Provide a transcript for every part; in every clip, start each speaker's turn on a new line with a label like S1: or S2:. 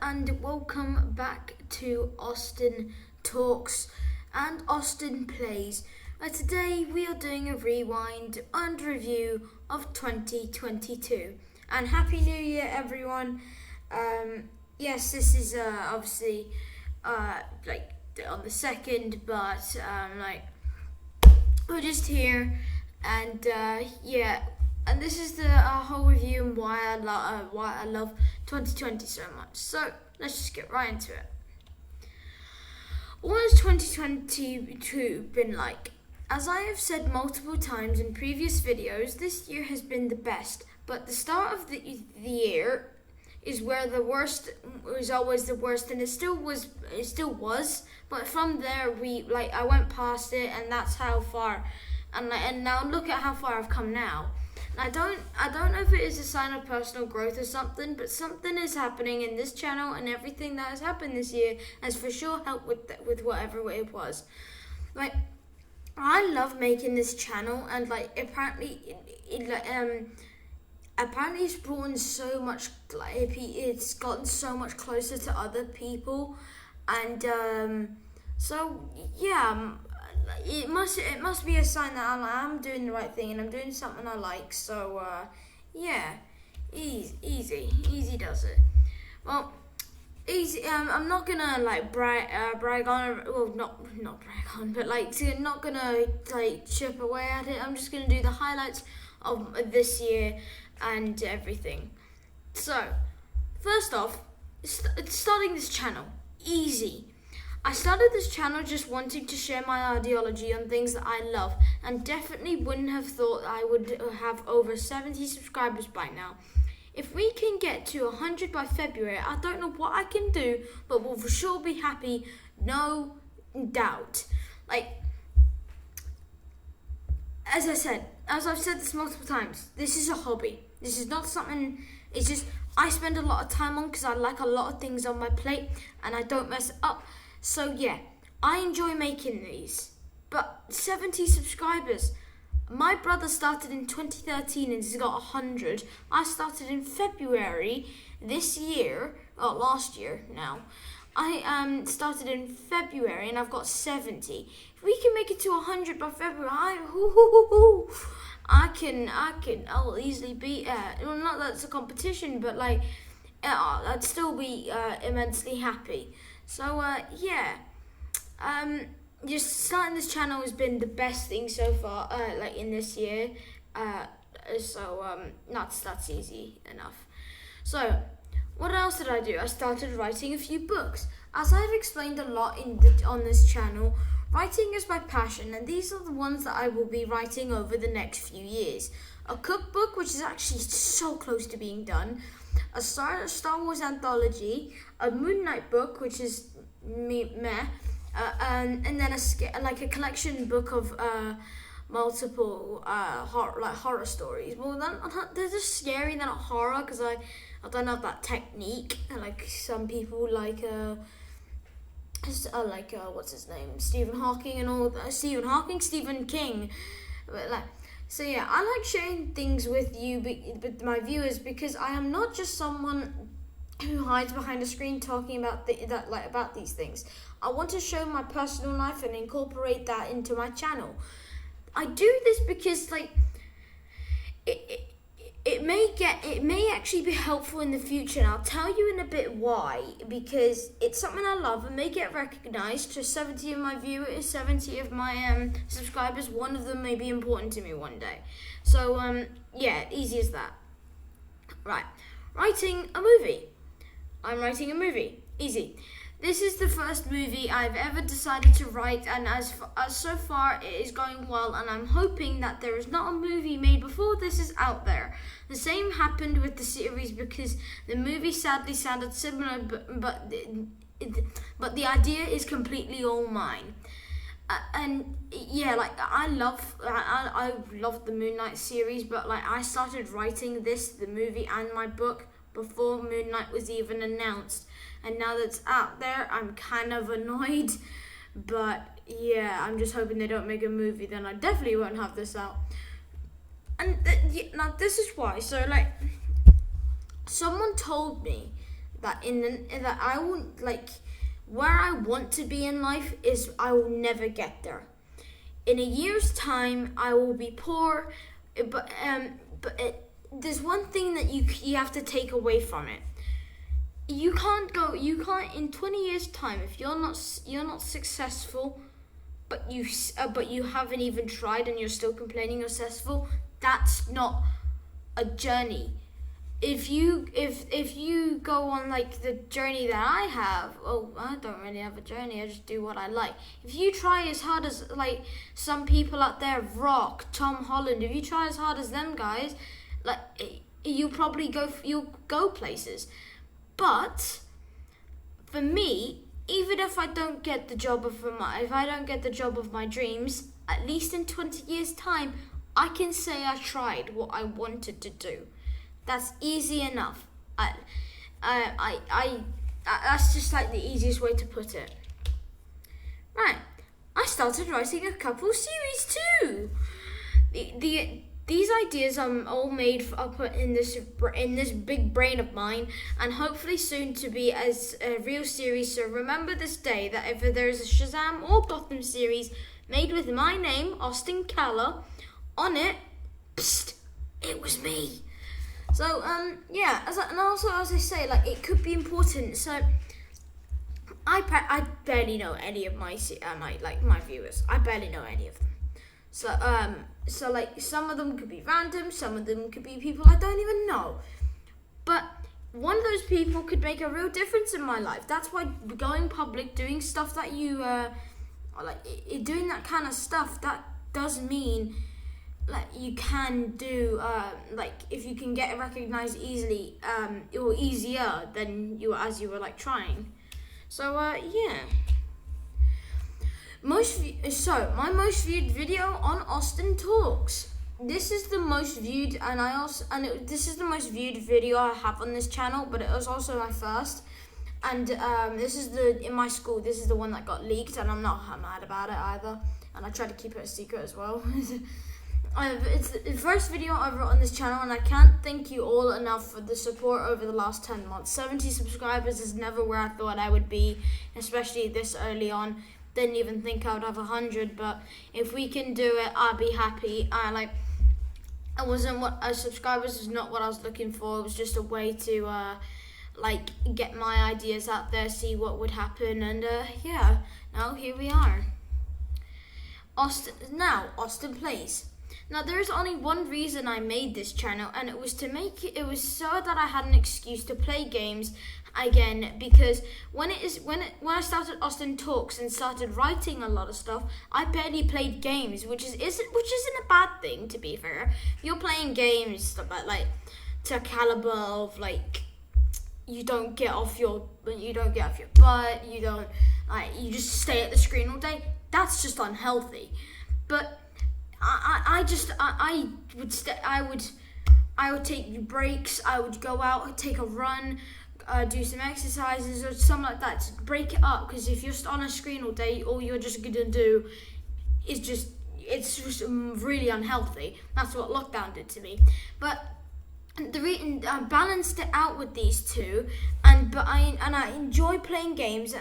S1: and welcome back to Austin Talks and Austin Plays. Today we are doing a rewind and review of 2022. And Happy New Year, everyone. Yes, this is obviously like on the 2nd, but we're just here, and and this is the whole review and why I love 2020 so much. So let's just get right into it. What has 2022 been like? As I have said multiple times in previous videos, this year has been the best, but the start of the year is where the worst is always the worst, and it still was, but from there I went past it, and that's how far, and now look at how far I've come now. I don't know if it is a sign of personal growth or something, but something is happening in this channel, and everything that has happened this year has for sure helped with whatever it was. I love making this channel, and apparently it's brought in so much. It's gotten so much closer to other people, and it must be a sign that I'm doing the right thing and I'm doing something I like. So easy does it. Well, easy. I'm not gonna brag on. Well, not brag on, but not gonna chip away at it. I'm just gonna do the highlights of this year and everything. So, first off, starting this channel, easy. I started this channel just wanting to share my ideology on things that I love, and definitely wouldn't have thought I would have over 70 subscribers by now. If we can get to 100 by February, I don't know what I can do, but we'll for sure be happy, no doubt. As I've said this multiple times, this is a hobby. This is not something, it's just I spend a lot of time on because I like a lot of things on my plate and I don't mess it up. So yeah, I enjoy making these. But 70 subscribers. My brother started in 2013 and he's got 100. I started in February this year, last year now. I started in February and I've got 70. If we can make it to 100 by February, I'll easily beat well, not that it's a competition, but I'd still be immensely happy. So just starting this channel has been the best thing so far, in this year. That's easy enough. So, what else did I do? I started writing a few books. As I've explained a lot on this channel, writing is my passion, and these are the ones that I will be writing over the next few years. A cookbook, which is actually so close to being done. A Star Wars anthology. A Moon Knight book, which is and then a collection book of multiple horror stories. Well, they're just scary. They're not horror because I don't have that technique. Like some people what's his name, Stephen Hawking and all that. Stephen King. But so yeah, I like sharing things with you, with my viewers, because I am not just someone who hides behind a screen talking about about these things. I want to show my personal life and incorporate that into my channel. I do this because it may actually be helpful in the future, and I'll tell you in a bit why. Because it's something I love and may get recognized. To 70 of my viewers, 70 of my subscribers, one of them may be important to me one day. So easy as that. Right, writing a movie. I'm writing a movie. Easy. This is the first movie I've ever decided to write, and as so far it is going well, and I'm hoping that there is not a movie made before this is out there. The same happened with the series, because the movie sadly sounded similar, but the idea is completely all mine. I love the Moon Knight series, but I started writing the movie and my book before Moon Knight was even announced. And now that it's out there, I'm kind of annoyed. But yeah, I'm just hoping they don't make a movie. Then I definitely won't have this out. And now this is why. So someone told me that that I won't like where I want to be in life is I will never get there. In a year's time, I will be poor, but there's one thing that you have to take away from it. You can't in 20 years time if you're not successful, but you haven't even tried and you're still complaining you're successful. That's not a journey. If you go on like the journey that I have, I don't really have a journey, I just do what I like. If you try as hard as like some people out there, Rock, Tom Holland, if you try as hard as them guys, like you'll go places. But for me, even if I don't get the job of my dreams, at least in 20 years time, I can say I tried what I wanted to do. That's easy enough. That's just like the easiest way to put it. Right, I started writing a couple series too. These ideas are all put in this big brain of mine, and hopefully soon to be as a real series. So remember this day that if there is a Shazam or Gotham series made with my name, Austin Caller, on it, psst, it was me. So as I say, like it could be important. So I barely know any of my viewers. I barely know any of them. So like some of them could be random, some of them could be people I don't even know. But one of those people could make a real difference in my life. That's why going public, doing stuff that you doing that kind of stuff, that does mean like you can do if you can get recognized easily, or easier than you were like trying. So my most viewed video on Austin Talks. This is the most viewed, this is the most viewed video I have on this channel, but it was also my first. And this is in my school. This is the one that got leaked, and I'm not mad about it either. And I tried to keep it a secret as well. It's the first video I wrote on this channel, and I can't thank you all enough for the support over the last 10 months. 70 subscribers is never where I thought I would be, especially this early on. Didn't even think I would have 100, but if we can do it, I'll be happy. Subscribers is not what I was looking for. It was just a way to get my ideas out there, see what would happen, and now here we are. Austin Plays. Now there is only one reason I made this channel, and it was so that I had an excuse to play games again, because when I started Austin Talks and started writing a lot of stuff, I barely played games, which isn't a bad thing, to be fair. You're playing games but like to a caliber of like you don't get off your butt, you don't you just stay at the screen all day. That's just unhealthy. But I would take breaks. I would go out, take a run, do some exercises or something like that to break it up. Because if you're just on a screen all day, all you're just gonna do is it's just really unhealthy. That's what lockdown did to me. But I balanced it out with these two, and I enjoy playing games,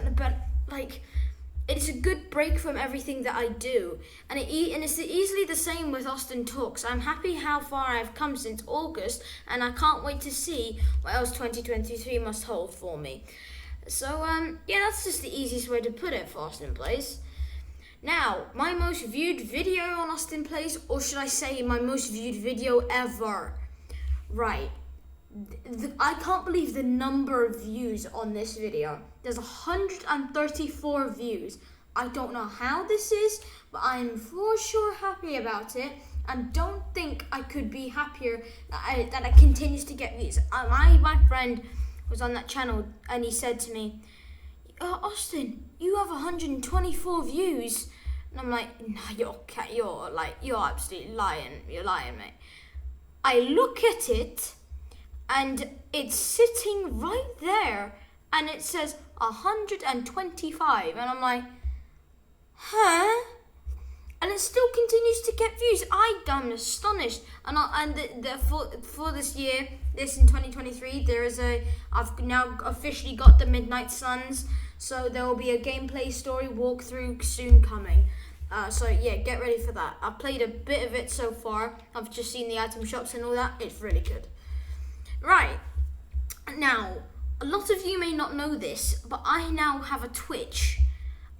S1: it's a good break from everything that I do, and it's easily the same with Austin Talks. I'm happy how far I've come since August, and I can't wait to see what else 2023 must hold for me. So that's just the easiest way to put it for Austin Plays. Now, my most viewed video on Austin Plays, or should I say my most viewed video ever? Right. I can't believe the number of views on this video. There's 134 views. I don't know how this is, but I'm for sure happy about it, and don't think I could be happier that it continues to get views. My friend was on that channel, and he said to me, Austin, you have 124 views. And I'm like, no, you're absolutely lying. You're lying, mate. I look at it, and it's sitting right there, and it says 125, and I'm like, huh? and it still continues to get views. I'm astonished. For this year, this in 2023, I've now officially got the Midnight Suns, so there will be a gameplay story walkthrough soon coming. So yeah, get ready for that. I've played a bit of it so far. I've just seen the item shops and all that. It's really good. Right, now, a lot of you may not know this, but I now have a Twitch.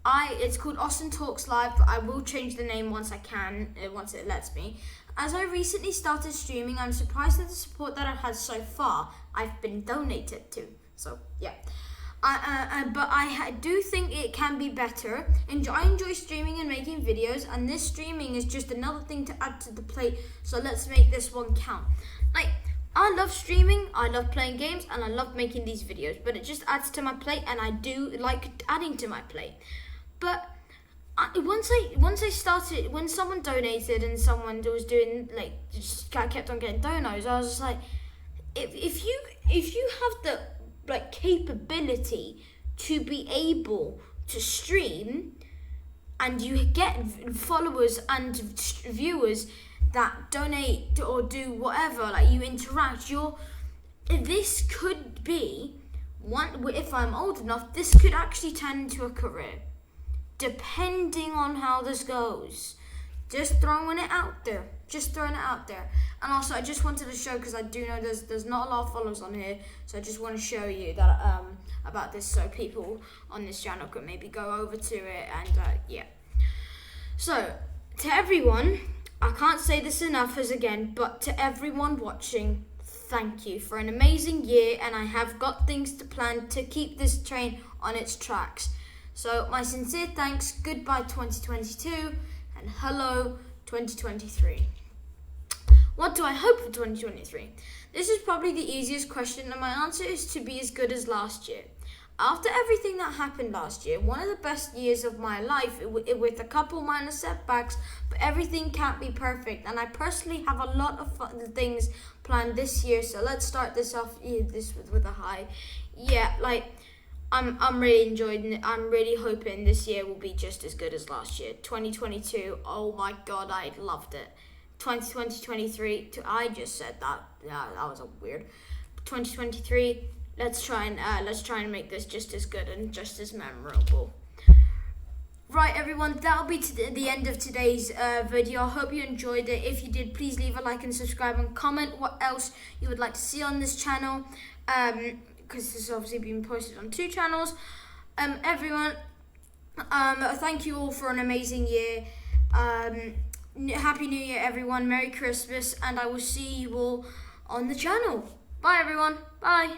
S1: It's called Austin Talks Live, but I will change the name once I can, once it lets me. As I recently started streaming, I'm surprised at the support that I've had so far. I've been donated to, so yeah. But I do think it can be better. I enjoy streaming and making videos, and this streaming is just another thing to add to the plate, so let's make this one count. Like, I love streaming, I love playing games, and I love making these videos, but it just adds to my plate, and I do like adding to my plate. But once I started, when someone donated and someone was doing I kept on getting donos, I was just like, if you have the capability to be able to stream, and you get followers and viewers that donate or do whatever, you interact, this could be one. If I'm old enough, this could actually turn into a career, depending on how this goes. Just throwing it out there. And also, I just wanted to show, because I do know there's not a lot of followers on here, so I just want to show you that about this, so people on this channel could maybe go over to it, and yeah. So, to everyone, I can't say this enough but to everyone watching, thank you for an amazing year, and I have got things to plan to keep this train on its tracks. So my sincere thanks, goodbye 2022, and hello 2023. What do I hope for 2023? This is probably the easiest question, and my answer is to be as good as last year. After everything that happened last year, one of the best years of my life, with a couple minor setbacks, but everything can't be perfect. And I personally have a lot of things planned this year, so let's start this off with a high. Yeah, I'm really enjoying it. I'm really hoping this year will be just as good as last year. 2022, oh my god, I loved it. 2023, I just said that. Yeah, that was weird. 2023. Let's try and make this just as good and just as memorable. Right, everyone, that'll be the end of today's video. I hope you enjoyed it. If you did, please leave a like and subscribe, and comment what else you would like to see on this channel, because this is obviously being posted on 2 channels. Everyone, thank you all for an amazing year. Happy New Year, everyone. Merry Christmas, and I will see you all on the channel. Bye, everyone. Bye.